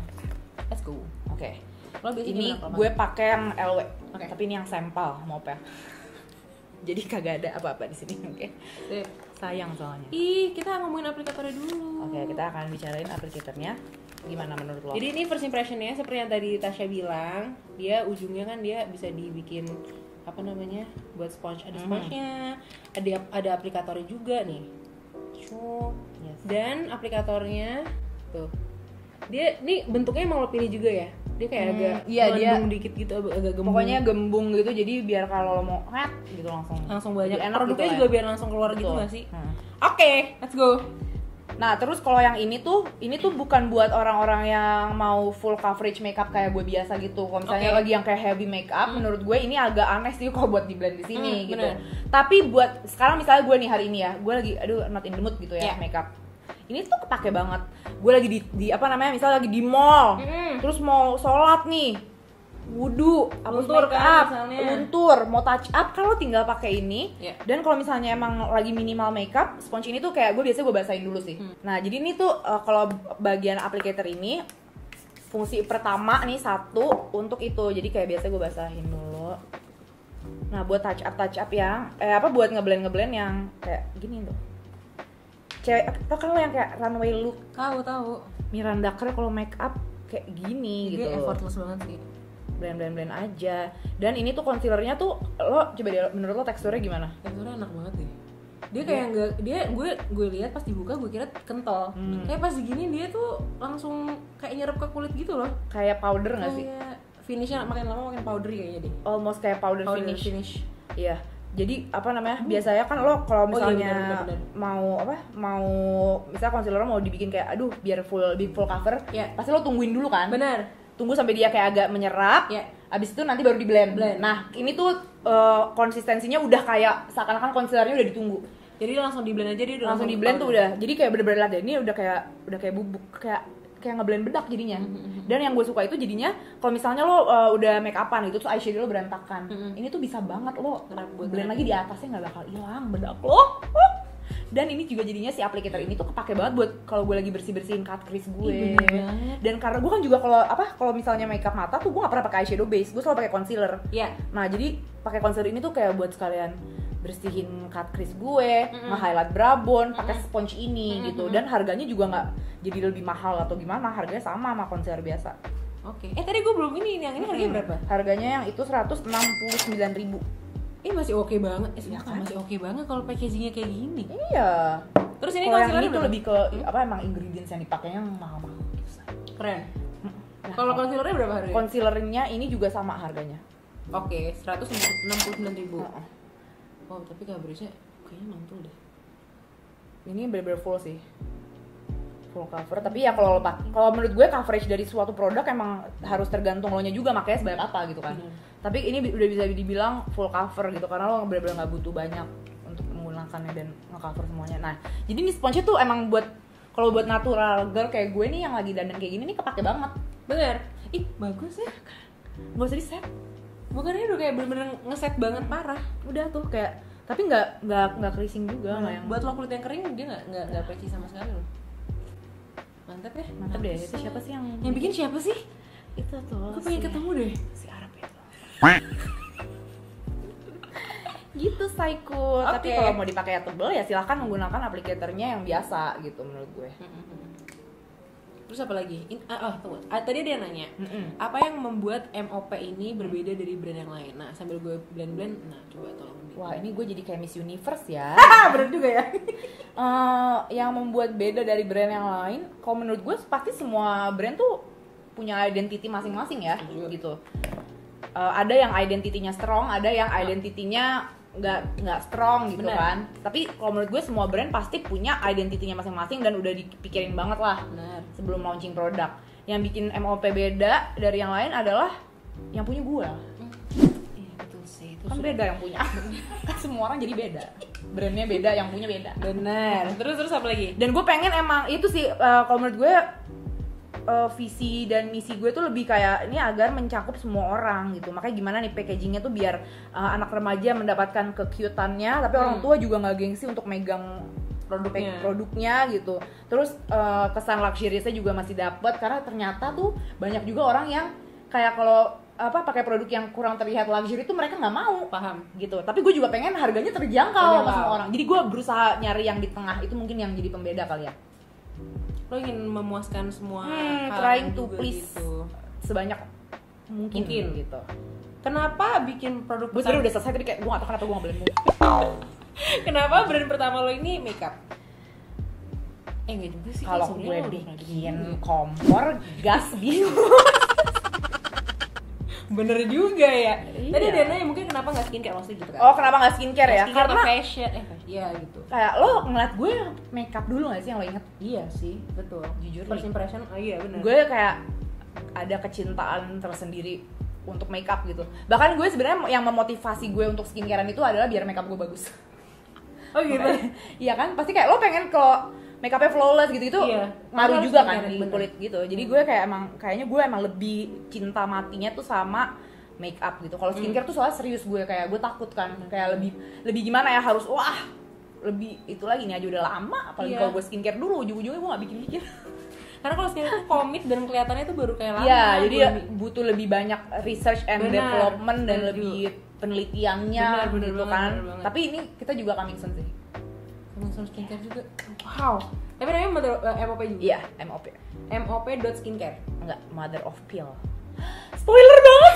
Let's go.
Oke.
Lo biasanya
Ini
gimana kalau
gue pakai yang LW,
Oke.
tapi ini yang sampel maupe. Jadi kagak ada apa-apa di sini, oke?
Sip.
Sayang soalnya.
Ih, kita ngomongin aplikatornya dulu.
Oke, kita akan bicarain aplikatornya. Gimana menurut lo?
Jadi ini first impressionnya seperti yang tadi Tasya bilang, dia ujungnya kan dia bisa dibikin apa namanya buat sponge, ada sponge-nya, ada aplikatornya juga nih.
Yes.
Dan aplikatornya tuh dia nih bentuknya emang lo pilih juga ya, dia kayak agak
iya, dia
melendung dikit gitu, agak gembung.
Pokoknya gembung gitu, jadi biar kalau lo mau gitu langsung
banyak
jadi enak
produknya
gitu
juga
lah ya.
biar langsung keluar gitu
Betul.
nggak sih?
Hmm.
Oke, let's go.
Nah, terus kalau yang ini tuh bukan buat orang-orang yang mau full coverage makeup kayak gue biasa gitu. Kalau misalnya
Oke.
lagi yang kayak heavy makeup, menurut gue ini agak aneh sih kalau buat di blend di sini gitu.
bener.
Tapi buat sekarang misalnya gue nih hari ini ya, gue lagi not in the mood gitu ya
Yeah.
makeup. Ini tuh kepake banget. Gue lagi di apa namanya, misalnya lagi di mall, terus mau sholat nih, wudu, hapus
Luntur
make
kan,
up,
misalnya.
luntur, mau touch up, kalau tinggal pakai ini.
Yeah.
Dan kalau misalnya emang lagi minimal makeup, sponge ini tuh kayak gue biasanya gue basahin dulu sih. Nah, jadi ini tuh kalau bagian applicator ini fungsi pertama nih satu untuk itu. Jadi kayak biasa gue basahin dulu. Nah, buat touch up yang buat ngeblend yang kayak gini tuh. Cewek, tau kan lo yang kayak runway look
Tahu.
Miranda Kerr kalau make up kayak gini
Dia
gitu.
effortless banget sih.
Blend aja. Dan ini tuh concealernya tuh lo coba deh, menurut lo teksturnya gimana?
Teksturnya enak banget deh. Dia kayak enggak, gue lihat pas dibuka gue kira kental. Kayak pas gini dia tuh langsung kayak nyerap ke kulit gitu loh.
Kayak powder nggak sih?
Kayak finishnya makin lama makin powdery kayaknya deh.
Almost kayak powder finish.
finish.
Iya. Jadi apa namanya? Biasanya kan lo kalau misalnya
bener.
mau misalnya concealer lo mau dibikin kayak aduh biar full cover,
Iya.
pasti lo tungguin dulu kan?
Bener.
Tunggu sampai dia kayak agak menyerap.
Iya.
Abis itu nanti baru di blend.
Blend.
Nah, ini tuh konsistensinya udah kayak seakan-akan concealernya udah ditunggu.
Jadi langsung di blend aja dia udah
Langsung di blend tuh udah. Jadi kayak bener-bener liat deh, ini udah kayak bubuk, kayak ngeblend bedak jadinya. Dan yang gue suka itu jadinya kalau misalnya lo udah make upan gitu terus eyeshadow lo berantakan. Ini tuh bisa banget lo blend lagi di atasnya nggak bakal hilang bedak lo. Dan ini juga jadinya si applicator ini tuh kepake banget buat kalau gue lagi bersihin cut crease gue. Dan karena gue kan juga kalau misalnya makeup mata tuh gue nggak pernah pakai eyeshadow base, gue selalu pakai concealer.
Iya.
Nah jadi pakai concealer ini tuh kayak buat sekalian bersihin cut crease gue, nge-highlight brow bone, pakai sponge ini gitu. Dan harganya juga nggak jadi lebih mahal atau gimana, harganya sama concealer biasa.
Oke. Tadi gue belum yang ini harganya berapa?
Harganya yang itu 169.000.
Masih oke banget.
Iya kan?
Masih oke banget kalau packagingnya kayak gini.
Iya.
Terus ini
kalau yang
concealer
ini tuh
berapa?
lebih ke emang ingredients yang dipakainya yang mahal-mahal gitu.
Keren.
Nah,
Kalau concealernya berapa harganya?
concealernya ini juga sama harganya.
Oke, 169.000.
Heeh.
Oh, tapi coveragenya kayaknya mantul deh.
Ini bener-bener full sih, full cover. Tapi ya kalau menurut gue coverage dari suatu produk emang harus tergantung lo nya juga makanya sebanyak apa gitu kan. Tapi ini udah bisa dibilang full cover gitu karena lo bener-bener nggak butuh banyak untuk menggunakannya dan nge-cover semuanya. Nah, jadi ini sponge tuh emang buat kalau buat natural girl kayak gue nih yang lagi dandan kayak gini nih kepake banget.
Bener. Ih, bagus ya.
Gak usah di set.
Bukannya udah kayak bener-bener ngeset banget parah.
Udah tuh kayak tapi nggak creasing juga nggak yang
Buat lo kulit yang kering dia nggak patchy sama sekali loh. Mantap ya.
mantap deh. Itu siapa sih
Yang bikin siapa sih?
itu tuh?
Gue pengen ketemu deh.
Si Arab itu. Gitu Psycho. Tapi
Oke.
kalau mau dipakai yang tebel ya silahkan menggunakan aplikatornya yang biasa gitu menurut gue.
Terus apa lagi? Tunggu. Tadi dia nanya, apa yang membuat MOP ini berbeda dari brand yang lain? Nah, sambil gue blend-blend, nah coba tolong.
Wah, ini gue jadi kayak Miss Universe ya.
Bener juga ya.
Yang membuat beda dari brand yang lain, kalau menurut gue pasti semua brand tuh punya identity masing-masing ya, gitu. Ada yang identitinya strong, ada yang identitinya nggak strong gitu. Bener. Kan. Tapi kalau menurut gue semua brand pasti punya identitinya masing-masing dan udah dipikirin banget lah.
Bener.
Sebelum launching produk. Yang bikin MOP beda dari yang lain adalah yang punya gue.
Iya betul sih, itu
Kan
sudah
beda yang punya. Kan semua orang jadi beda. Brandnya beda, yang punya beda.
benar. Terus apa lagi?
Dan gue pengen emang itu sih kalau menurut gue visi dan misi gue tuh lebih kayak ini agar mencakup semua orang gitu. Makanya gimana nih packagingnya tuh biar anak remaja mendapatkan kecutennya, tapi orang tua juga nggak gengsi untuk megang produknya gitu. Terus kesan luxuriousnya juga masih dapet, karena ternyata tuh banyak juga orang yang kayak kalau pakai produk yang kurang terlihat luxury itu mereka nggak mau.
Paham
Gitu. Tapi gue juga pengen harganya terjangkau sama semua orang. Jadi gue berusaha nyari yang di tengah, itu mungkin yang jadi pembeda kali ya.
lo ingin memuaskan semua
trying to
juga
please
gitu.
sebanyak mungkin gitu.
Kenapa bikin produk
Gue sebenernya udah selesai tadi kayak gue gak tau kenapa gue ngambilin move.
Kenapa brand pertama lo ini makeup? Enggak juga sih.
Kalau
sebenarnya
gue
lo udah pernah
bikin
bikin.
kompor gas gitu.
Bener juga ya.
Iya.
Tadi ada nanya mungkin kenapa nggak skincare maksudnya gitu kan?
Oh kenapa gak skincare ya?
Skincare
Karena
atau fashion, ya gitu.
kayak lo ngeliat gue makeup dulu gak sih yang lo inget?
Iya sih, betul.
Jujur
First
nih.
impression, iya benar.
Gue kayak ada kecintaan tersendiri untuk makeup gitu. Bahkan gue sebenarnya yang memotivasi gue untuk skincarean itu adalah biar makeup gue bagus.
Oh gitu.
Iya kan? Pasti kayak lo pengen kalau makeupnya flawless gitu-gitu
Iya.
ngaruh
Harus
juga kan
skincare,
di
bener.
kulit gitu. Jadi gue kayak kayaknya gue emang lebih cinta matinya tuh sama makeup gitu. Kalau skincare tuh soalnya serius gue kayak gue takut kan. Kayak lebih gimana ya, harus wah lebih itu lagi nih aja udah lama. Apalagi
Iya.
kalau gue skincare dulu ujung-ujungnya gue nggak bikin-bikin.
Karena kalau skincare tuh komit dan kelihatannya tuh baru kayak lama.
Iya, jadi ya
belum-
butuh lebih banyak research and
Benar,
development dan
setuju.
lebih penelitiannya
Benar
gitu
banget,
kan.
benar banget.
Tapi ini kita juga coming soon sih.
Emang sama skincare juga. Wow. Tapi namanya MOP juga.
Iya, MOP.
MOP.skincare.
Enggak, mother of pill. Spoiler banget.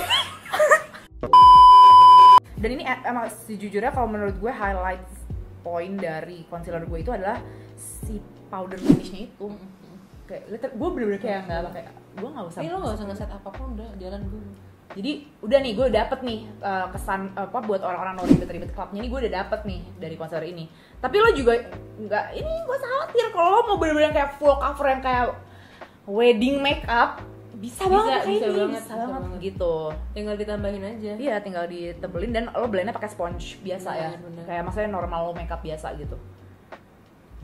Dan ini emang sejujurnya kalau menurut gue highlight point dari concealer gue itu adalah si powder finishnya itu. Kayak gue bener-bener kayak nggak pakai, gue nggak usah.
Tapi lo nggak usah nge-set apapun, udah jalan dulu.
Jadi udah nih gue dapet nih kesan buat orang-orang no ribet-ribet clubnya ini gue udah dapet nih dari concealer ini. Tapi lo juga nggak, ini gue khawatir kalau lo mau bener-bener kayak full cover yang kayak wedding makeup bisa banget kayak ini, bisa banget gitu.
Tinggal ditambahin aja.
Iya, tinggal ditebelin dan lo blendnya pakai sponge biasa ya.
Bener.
Kayak maksudnya normal lo makeup biasa gitu.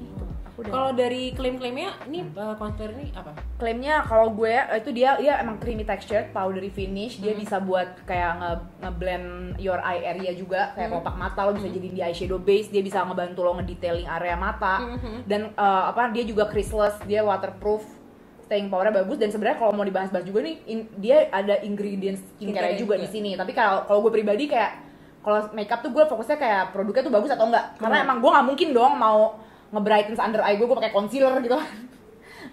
Gitu. Aku udah.
Kalau dari klaim-klaimnya, ini concealer ini apa?
Klaimnya kalau gue itu dia emang creamy texture, powdery finish, dia bisa buat kayak ngeblend your eye area juga, kayak kelopak mata lo bisa jadiin di eyeshadow base, dia bisa ngebantu lo ngedetailing area mata. Dan dia juga creaseless, dia waterproof, staying powernya bagus. Dan sebenarnya kalau mau dibahas-bahas juga nih, dia ada ingredients skincare juga di sini. Tapi kalau gue pribadi kayak kalau makeup tuh gue fokusnya kayak produknya tuh bagus atau enggak, karena emang gue nggak munding dong mau nge-brighten under eye gue pakai concealer gitu kan.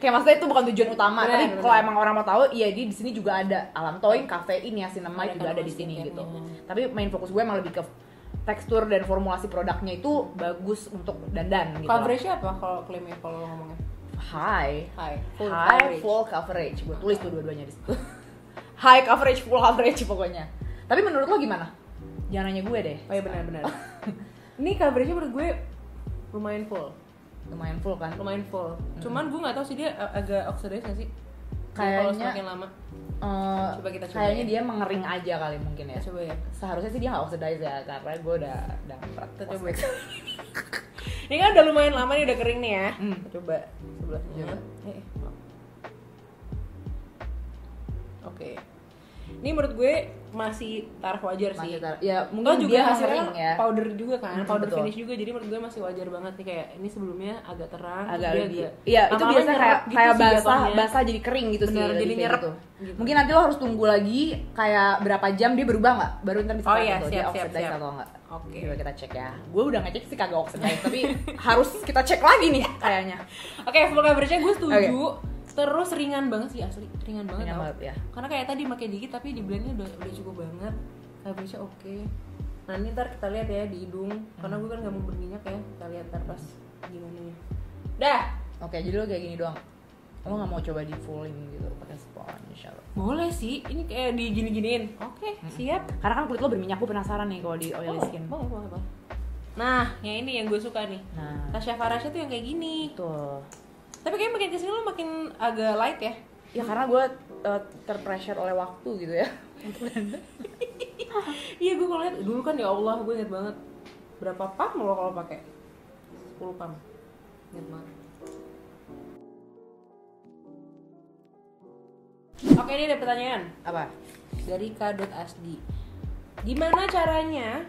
Kayak maksudnya itu bukan tujuan utama. Tapi kalau emang orang mau tahu, iya di sini juga ada allantoin, kafein, niacinamide juga ada di sini gitu. Tapi main fokus gue emang lebih ke tekstur dan formulasi produknya itu bagus untuk dandan gitu.
Coverage-nya apa kalau klaimnya, kalau ngomongnya?
High
High,
full coverage. Gue tulis tuh dua-duanya di situ. High coverage, full coverage pokoknya. Tapi menurut lo gimana? Jangan nanya gue deh.
Oh iya benar-benar. Ini coverage-nya menurut gue lumayan full.
Lumayan full kan?
Lumayan full. Cuman gue nggak tahu sih dia agak oxidize nggak sih?
Kayaknya
kalau semakin lama. Coba kita coba.
Kayaknya
Ya.
dia mengering aja kali mungkin ya.
Kita coba ya.
Seharusnya sih dia nggak oxidize ya, karena gue udah dapet.
Kita coba. Ini kan udah lumayan lama nih, udah kering nih ya. Kita coba sebelahnya.
Coba.
Oke. Ini menurut gue masih taraf wajar sih.
Ya
Lo
mungkin
juga
dia
hasilnya
kering ya.
powder juga kan, powder
betul.
finish juga, jadi menurut gue masih wajar banget nih. Kayak ini sebelumnya agak terang,
Agak
dia
lebih. Iya, itu
lama-lama
biasa
nyerap
kayak
gitu sih jatuhnya.
basah jadi kering gitu sih.
Bener,
lebih
jadi
kayak
nyerap
gitu.
gitu.
Mungkin nanti lo harus tunggu lagi kayak berapa jam dia berubah nggak? Baru ntar bisa
Oh
tahu
iya,
tuh
siap,
dia
siap,
oxidize
siap.
atau enggak.
Oke.
Coba kita cek ya. Gue udah ngecek sih kagak oxidize, tapi harus kita cek lagi nih kayaknya.
Oke, full coverage-nya gue setuju. Terus ringan banget sih, asli ringan banget.
Ringan
tau.
banget ya.
Karena kayak tadi pakai dikit tapi di blendnya udah cukup banget. Coverage-nya oke. Nah ini ntar kita lihat ya di hidung, karena gue kan gak mau berminyak ya. Kita lihat ntar pas gimana ya. Dah.
Oke, jadi lo kayak gini doang. Lo nggak mau coba di fullin gitu pakai sponge atau?
Boleh sih, ini kayak digini-giniin. Oke, siap.
Karena kan kulit lo berminyak, gue penasaran nih kalau di oily skin.
Boleh. Nah, yang ini yang gue suka nih.
Nah,
Tasya Farasya tuh yang kayak gini.
tuh.
Tapi kayak makin kesini lo makin agak light ya.
Ya karena gue terpressure oleh waktu gitu ya.
Iya, gue kalau lihat dulu kan ya Allah, gue inget banget berapa pam lo kalau pakai 10 pam, inget banget. Oke, ini ada pertanyaan
Apa?
dari K.Asdi. Gimana caranya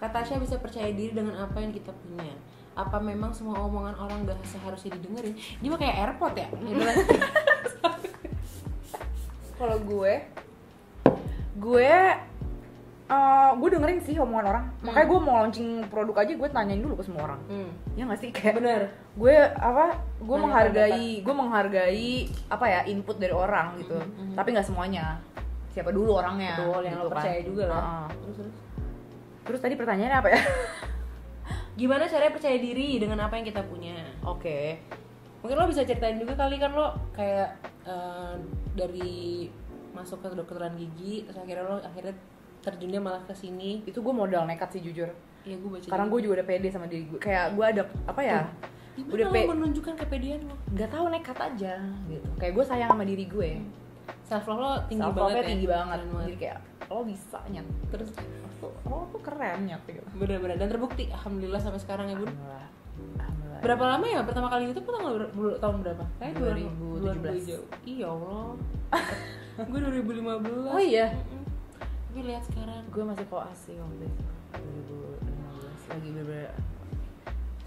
Kak Tasya bisa percaya diri dengan apa yang kita punya? Apa memang semua omongan orang gak seharusnya didengerin? Ini mah kayak airport ya?
Kalau gue dengerin sih omongan orang. Makanya gue mau launching produk aja gue tanyain dulu ke semua orang. Ya nggak sih, kayak
Bener.
Gue menghargai apa ya, input dari orang gitu. Tapi nggak semuanya. Siapa dulu orangnya?
Betul, yang
gitu
lo percaya juga lah.
Terus tadi pertanyaannya apa ya?
Gimana caranya percaya diri dengan apa yang kita punya?
Oke.
Mungkin lo bisa ceritain juga kali, kan lo kayak dari masuk ke kedokteran gigi, terus akhirnya terjunnya malah ke sini.
Itu gue modal nekat sih jujur.
Iya, gue baca.
Karena gue juga udah pede sama diri gue. Kayak gue ada apa ya?
Gimana lo menunjukkan kepedean lo?
Gak tahu, nekat aja gitu. Kayak gue sayang sama diri gue.
Self love lo tinggi
Self
banget
love-nya
ya?
tinggi banget.
Keren banget.
Jadi kayak lo bisa nyet. Terus lo tuh keren nyet gitu.
Bener-bener, dan terbukti alhamdulillah sampai sekarang ya Bun.
Alhamdulillah.
Berapa lama ya pertama kali itu tahun berapa? Kayak
2017.
jauh. Iya Allah. Gue 2015.
Oh iya.
Tapi lihat sekarang.
Gue masih koas sih waktu itu. 2015 lagi bener-bener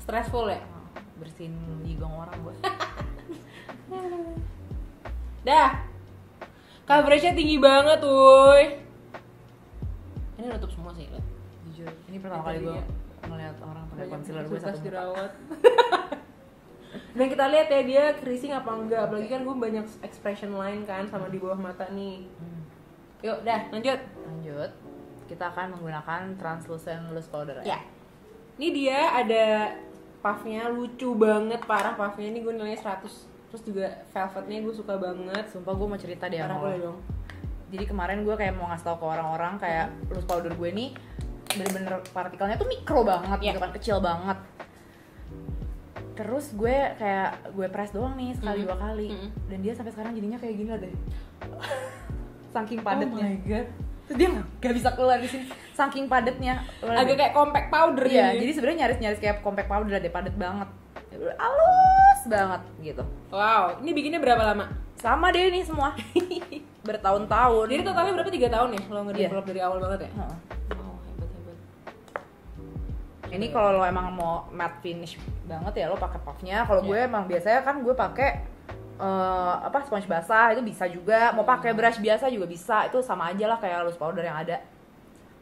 Stressful ya?
bersihin jigong orang gue.
Dah. Coverage-nya tinggi banget, wuih. Ini nutup semua sih, lihat.
Jujur, ini pertama kali gue ngeliat orang pakai concealer gue satu muka.
Dirawat. Dan kita lihat ya dia creasing apa enggak, apalagi kan gue banyak expression line kan sama di bawah mata nih. Yuk, dah, lanjut.
Kita akan menggunakan translucent loose powder
Ya. Ini dia ada puffnya, lucu banget, parah puffnya. Ini gue nilainya 100. Terus juga velvetnya gue suka banget.
Sumpah gue mau cerita deh
Parah,
sama
boleh
lo.
dong.
Jadi kemarin gue kayak mau ngasih tau ke orang-orang kayak loose powder gue nih bener-bener partikelnya tuh mikro banget gitu kan, kecil banget. Terus gue press doang nih sekali dua kali. Dan dia sampai sekarang jadinya kayak gini lah deh. Saking padatnya.
Oh my god.
Terus dia gak bisa keluar di sini. Saking padatnya.
Agak kayak compact powder
iya,
gitu.
jadi sebenarnya nyaris kayak compact powder lah deh, padat banget. Halus banget gitu.
Wow, ini bikinnya berapa lama?
Sama deh nih semua. Bertahun-tahun.
Jadi totalnya berapa, 3 tahun ya? Lo nge-develop dari awal banget ya?
Heeh.
Wow, hebat.
Ini kalau lo emang mau matte finish banget ya lo pakai puffnya. Kalau gue emang biasanya kan gue pakai sponge basah itu bisa juga. Mau pakai brush biasa juga bisa. Itu sama aja lah kayak loose powder yang ada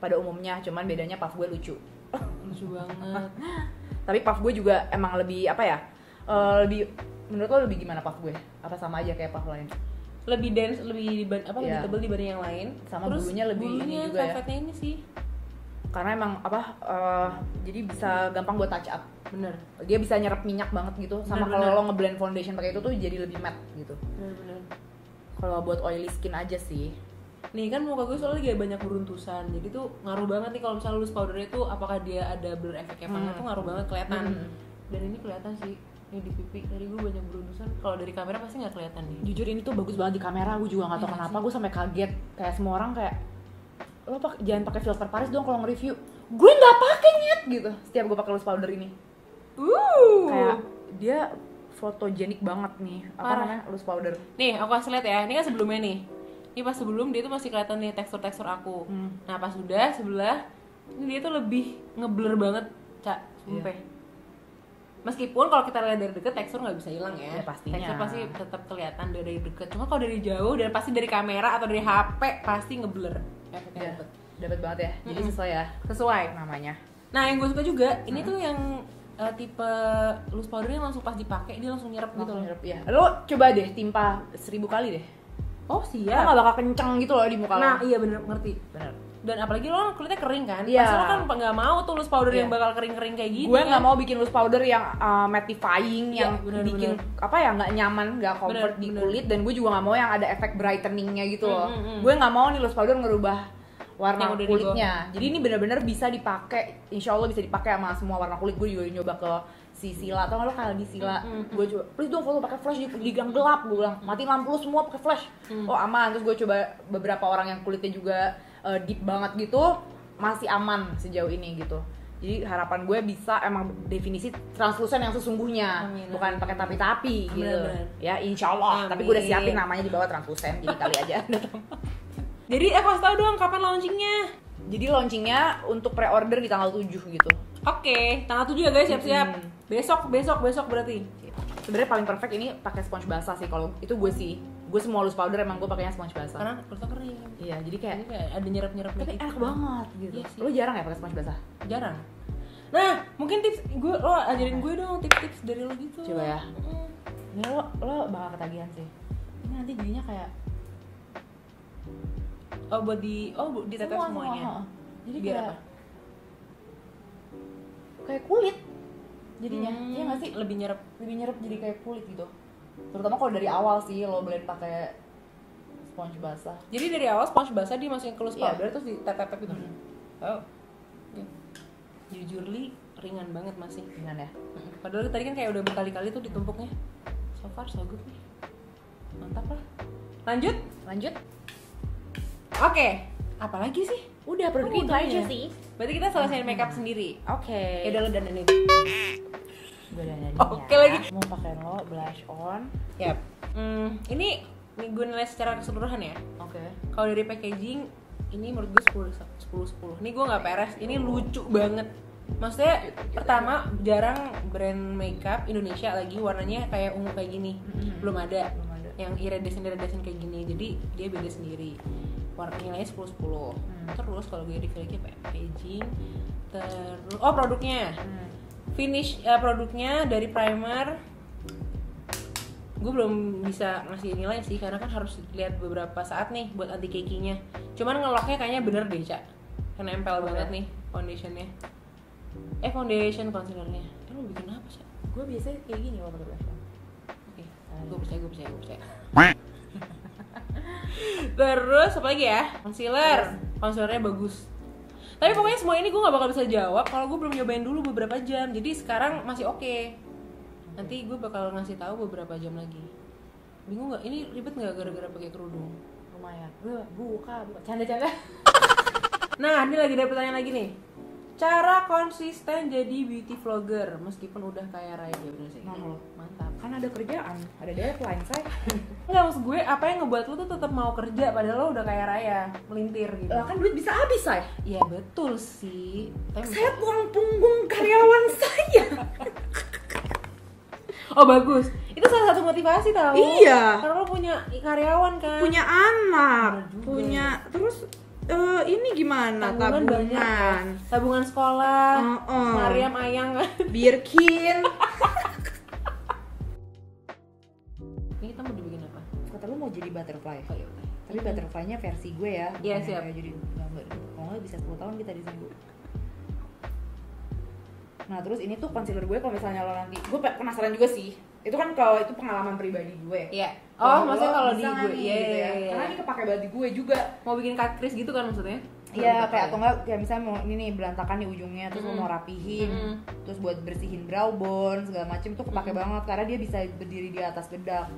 pada umumnya. Cuman bedanya puff gue lucu.
Lucu banget.
Tapi puff gue juga emang lebih apa ya? Lebih, menurut lo lebih gimana puff gue? Apa sama aja kayak puff lain?
Lebih dense, lebih tebal dibanding yang lain.
Sama
terus
bulunya lebih ini juga ya.
velvetnya ini sih.
Karena emang jadi bisa gampang buat touch up.
Bener.
Dia bisa nyerap minyak banget gitu. Sama kalau lo ngeblend foundation pakai itu tuh jadi lebih matte gitu.
Bener.
Kalau buat oily skin aja sih.
Nih kan muka gue soalnya kayak banyak beruntusan, jadi tuh ngaruh banget nih kalau misalnya loose powdernya tuh apakah dia ada blur efeknya apa enggak tuh ngaruh banget kelihatan. Dan ini kelihatan sih, ini di pipi dari gue banyak beruntusan. Kalau dari kamera pasti nggak kelihatan nih.
Jujur ini tuh bagus banget di kamera, gue juga nggak tahu kenapa gue sampai kaget. Kayak semua orang kayak lo jangan pakai filter Paris dong kalau nge-review. Gue nggak pakai nyet gitu. Setiap gue pakai loose powder ini. Kayak dia fotogenik banget nih. Apa namanya loose powder.
Nih aku kasih lihat ya, ini kan sebelumnya nih. Ini pas sebelum dia tuh masih kelihatan nih tekstur aku. Nah pas udah sebelah, ini dia tuh lebih ngeblur banget, Cak, sumpah. Meskipun kalau kita lihat dari deket tekstur nggak bisa hilang ya.
Pastinya.
Tekstur pasti tetap kelihatan dari deket. Cuma kalau dari jauh dan pasti dari kamera atau dari HP pasti ngeblur. Efeknya
Dapat banget ya. Jadi sesuai ya.
Sesuai
namanya.
Nah yang gue suka juga, ini tuh yang tipe loose powdernya langsung pas dipakai dia langsung nyerap gitu loh.
Ya. Lo coba deh timpa 1000 kali deh.
Oh
Lo
siap.
nggak bakal kenceng gitu loh di muka lo.
Nah iya bener, ngerti.
Bener.
Dan apalagi lo kulitnya kering kan.
Iya.
Pasti lo kan nggak mau tuh loose powder yang bakal kering-kering kayak gini.
Gue nggak mau bikin loose powder yang mattifying, yang
bener,
bikin apa ya nggak nyaman, nggak comfort di kulit. Dan gue juga nggak mau yang ada efek brightening-nya gitu loh. Gue nggak mau nih loose powder ngerubah warna kulitnya. Jadi ini benar-benar bisa dipakai, insya Allah bisa dipakai sama semua warna kulit. Gue juga nyoba ke si Sila, atau lo kayak di Sila, gue coba please dong foto pakai flash di gang gelap, gue bilang matiin lampu lu semua pakai flash, oh aman. Terus gue coba beberapa orang yang kulitnya juga deep banget gitu, masih aman sejauh ini gitu. Jadi harapan gue bisa emang definisi translucent yang sesungguhnya, bukan pakai tapi-tapi gitu. Ya insya Allah. Tapi gue udah siapin namanya di bawah translucent, jadi kali aja.
Jadi aku kasih tau dong kapan launchingnya.
Jadi launchingnya untuk pre-order di tanggal 7 gitu.
Oke, tanggal 7 ya guys, siap-siap. Besok berarti.
Sebenarnya paling perfect ini pakai sponge basah sih, kalau itu gue sih. Gue semua loose powder emang gue pakainya sponge basah.
Karena kulit kering.
Iya, jadi kayak
ada nyerap-nyerapnya
tapi
gitu.
enak banget gitu.
Iya sih.
Lo jarang ya pakai sponge basah?
Jarang. Nah, mungkin tips lo ajarin gue dong tips-tips dari lo gitu.
Coba ya. Ini lo bakal ketagihan sih. Ini nanti jadinya kayak
buat di tetep semuanya.
Jadi
biar
kayak
apa?
Kayak kulit jadinya. Iya nggak sih?
Lebih nyerap
jadi kayak kulit gitu. Terutama kalau dari awal sih lo blend pakai sponge basah.
Jadi dari awal sponge basah dimasukin ke loose
Iya.
powder terus ditepek gitu. Oh. Oke. Jujurly ringan banget masih.
Ringan ya.
Padahal tadi kan kayak udah berkali-kali tuh ditumpuknya. So far so good nih. Mantap lah. Lanjut. Oke. Apalagi sih?
Udah produk itu aja sih.
Berarti kita selesaiin makeup sendiri.
Oke.
Ya udah lo dandanin.
Gue dandanin
Oke,
ya.
lagi.
Mau pakai lo blush on.
Yap. Ini gue nilai secara keseluruhan ya.
Oke.
Kalau dari packaging ini menurut gue 10/10. Ini gue nggak peres. Ini lucu banget. Maksudnya pertama jarang brand makeup Indonesia lagi warnanya kayak ungu kayak gini. Belum ada. Yang iridescent kayak gini. Jadi dia beda sendiri. Warna nilainya 10/10. Terus kalau gue review lagi packaging, terus produknya. Finish produknya dari primer. Gue belum bisa ngasih nilai sih karena kan harus lihat beberapa saat nih buat anti cakingnya. Cuman ngeloknya kayaknya bener deh, Cak. Karena nempel banget nih foundationnya. Foundation concealernya. Lu bikin apa sih?
Gue biasanya kayak gini kalau pakai blush on.
Oke. Gue percaya. Terus apa lagi ya? Concealernya bagus. Tapi pokoknya semua ini gue gak bakal bisa jawab kalau gue belum nyobain dulu beberapa jam. Jadi sekarang masih oke. Nanti gue bakal ngasih tahu beberapa jam lagi. Bingung nggak? Ini ribet nggak gara-gara pakai kerudung?
Lumayan. Buka. Canda.
Nah, ini lagi ada pertanyaan lagi nih. Cara konsisten jadi beauty vlogger meskipun udah kaya raya ya bener sih. Mantap.
Kan ada kerjaan, ada deadline, say.
Enggak, maksud gue apa yang ngebuat lo tuh tetap mau kerja padahal lo udah kaya raya, melintir gitu.
Lah kan duit bisa habis, say.
Iya betul sih. Tapi
Saya tulang punggung karyawan saya.
Oh bagus. Itu salah satu motivasi tau.
Iya.
Karena lo punya karyawan kan.
Punya anak, punya terus ini gimana tabungan?
Tabungan sekolah. Mariam Ayang kan.
Birkin.
Ini kita mau dibikin apa?
Kata lu mau jadi butterfly.
Oh, iya.
Tapi butterfly-nya versi gue ya.
Iya, siap.
Kayak jadi gambar. Kalau nggak bisa 10 tahun kita di sini, Bu. Nah, terus ini tuh concealer gue kalau misalnya lo nanti, gue penasaran juga sih. Itu kan kalau itu pengalaman pribadi gue.
Iya. Oh, maksudnya kalau di
bisa
gue,
nih,
iya,
gitu ya.
iya.
Karena ini kepake banget di gue juga.
Mau bikin cut crease gitu kan maksudnya?
Iya, kayak atau enggak kayak misalnya mau ini nih berantakan nih ujungnya, terus lo mau rapihin, terus buat bersihin brow bone segala macem tuh kepake banget karena dia bisa berdiri di atas bedak.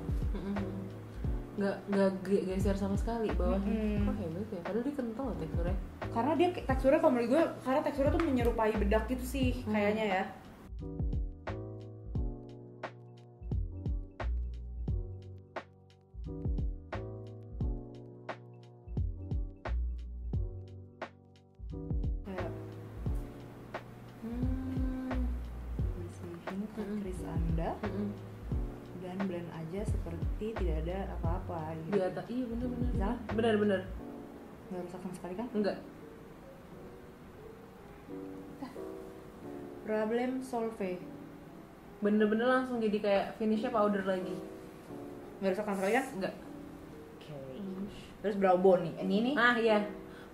Nggak geser sama sekali bawahnya. Kok hebat ya? Padahal dia kental loh teksturnya.
Karena dia teksturnya kalau menurut gue, karena teksturnya tuh menyerupai bedak gitu sih kayaknya ya. Bersihin crease Anda dan blend aja seperti tidak ada apa-apa gitu.
Di atas, iya bener-bener.
Bisa?
Bener-bener.
Nggak rusak sama sekali kan?
Enggak.
Problem solve.
Bener-bener langsung jadi kayak finishnya powder lagi.
Nggak rusak sama sekali kan?
Enggak.
Oke. Terus brow bone nih, ini nih.
Ah iya.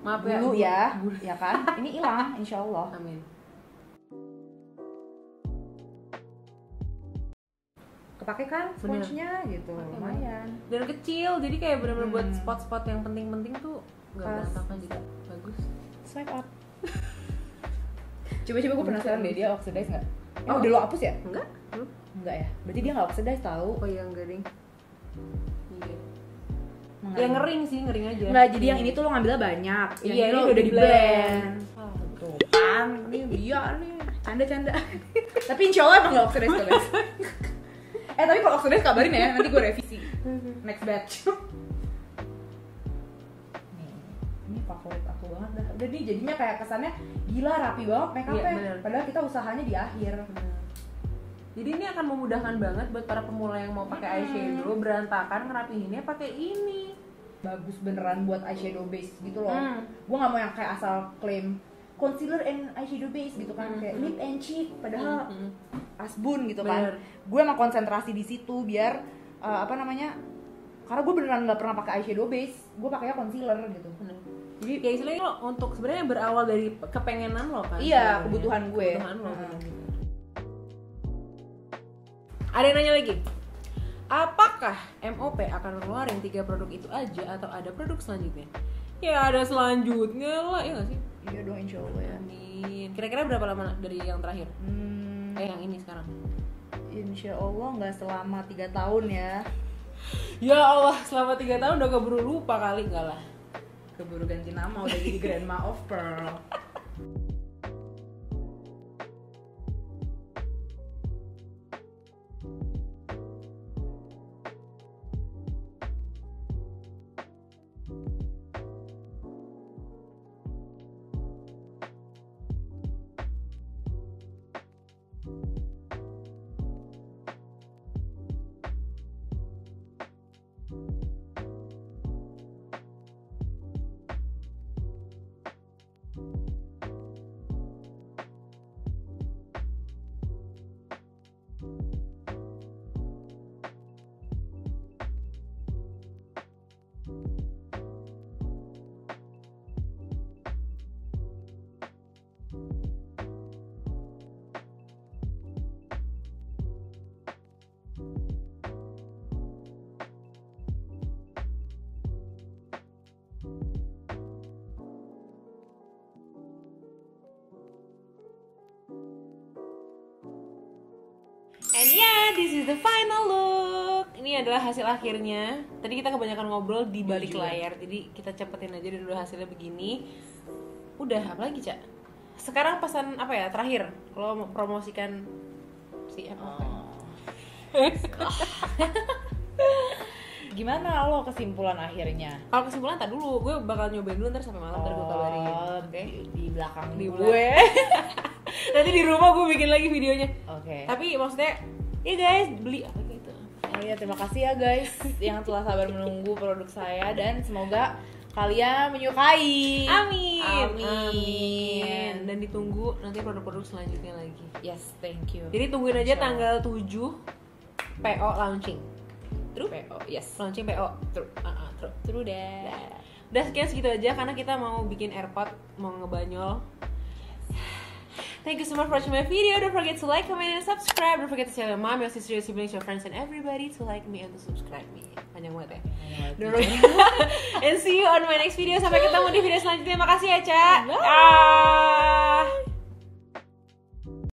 Maaf ya.
Bulu ya, ya kan? Ini hilang, insya Allah.
Amin.
Kepake kan sponge-nya gitu, lumayan.
Dan kecil, jadi kayak bener-bener buat spot-spot yang penting-penting tuh nggak berantakan juga. Bagus.
Swipe up. Coba gue penasaran deh, dia oxidize nggak? Udah lo hapus ya?
Enggak? Belum.
Enggak ya? Berarti dia nggak oxidize tahu.
Oh iya enggak ding. Iya.
Nggak.
Ya ngering sih, ngering aja.
Nggak, jadi yang ini tuh lo ngambilnya banyak. Yang
Iya,
ini
ini
lo
udah
udah di blend.
Ah,
Tuh kan, ini dia nih. Canda-canda. Tapi insya Allah emang nggak oxidize kok guys. Tapi kalau oxidize kabarin ya, nanti gue revisi. Next batch. Nih, ini favorit aku banget dah. Udah nih jadinya kayak kesannya gila rapi banget make
Iya,
up-nya.
bener.
Padahal kita usahanya di akhir.
Jadi ini akan memudahkan banget buat para pemula yang mau pakai eyeshadow berantakan ngerapihinnya pakai ini.
Bagus beneran buat eyeshadow base gitu loh. Gue nggak mau yang kayak asal klaim concealer and eyeshadow base gitu kan, kayak lip and cheek padahal asbun gitu kan.
Bener.
Gue emang konsentrasi di situ biar karena gue beneran nggak pernah pakai eyeshadow base, gue pakainya concealer gitu.
Jadi ya istilahnya lo untuk sebenarnya berawal dari kepengenan lo kan.
Iya,
sebenarnya.
kebutuhan gue.
Kebutuhan lo. Ada yang nanya lagi. Apakah MOP akan ngeluarin 3 produk itu aja atau ada produk selanjutnya? Ya ada selanjutnya lah, ya nggak sih?
Iya dong, insya Allah ya.
Amin. Kira-kira berapa lama dari yang terakhir? Yang ini sekarang?
Insya Allah nggak selama 3 tahun ya.
Ya Allah, selama 3 tahun udah keburu lupa kali, enggak lah.
Keburu ganti nama, udah jadi Grandma of Pearl.
And yeah, this is the final look. Ini adalah hasil akhirnya. Tadi kita kebanyakan ngobrol di balik layar, jadi kita cepetin aja dulu hasilnya begini. Udah, apa lagi, Cak? Sekarang pesan apa ya terakhir? Kalau mau promosikan si MOP.
Gimana lo kesimpulan akhirnya?
Kalau kesimpulan tak dulu, gue bakal nyobain dulu ntar sampai malam ntar gue kabarin. Oke.
Di belakang
Di
gue.
Nanti di rumah gue bikin lagi videonya.
Oke.
Tapi maksudnya, ya guys, beli apa gitu.
Oh iya, terima kasih ya guys yang telah sabar menunggu produk saya dan semoga kalian menyukai.
Amin.
Amin.
Dan ditunggu nanti produk-produk selanjutnya lagi.
Yes, thank you.
Jadi tungguin aja tanggal 7 PO launching. True?
PO, yes.
Launching PO.
True.
True. True deh. Udah sekian segitu aja karena kita mau bikin AirPod, mau ngebanyol. Thank you so much for watching my video. Don't forget to like, comment, and subscribe. Don't forget to tell your mom, your sister, your siblings, your friends, and everybody to like me and to subscribe me. Panjang banget ya. Don't forget. And see you on my next video. Sampai ketemu di video selanjutnya. Makasih ya, Ca.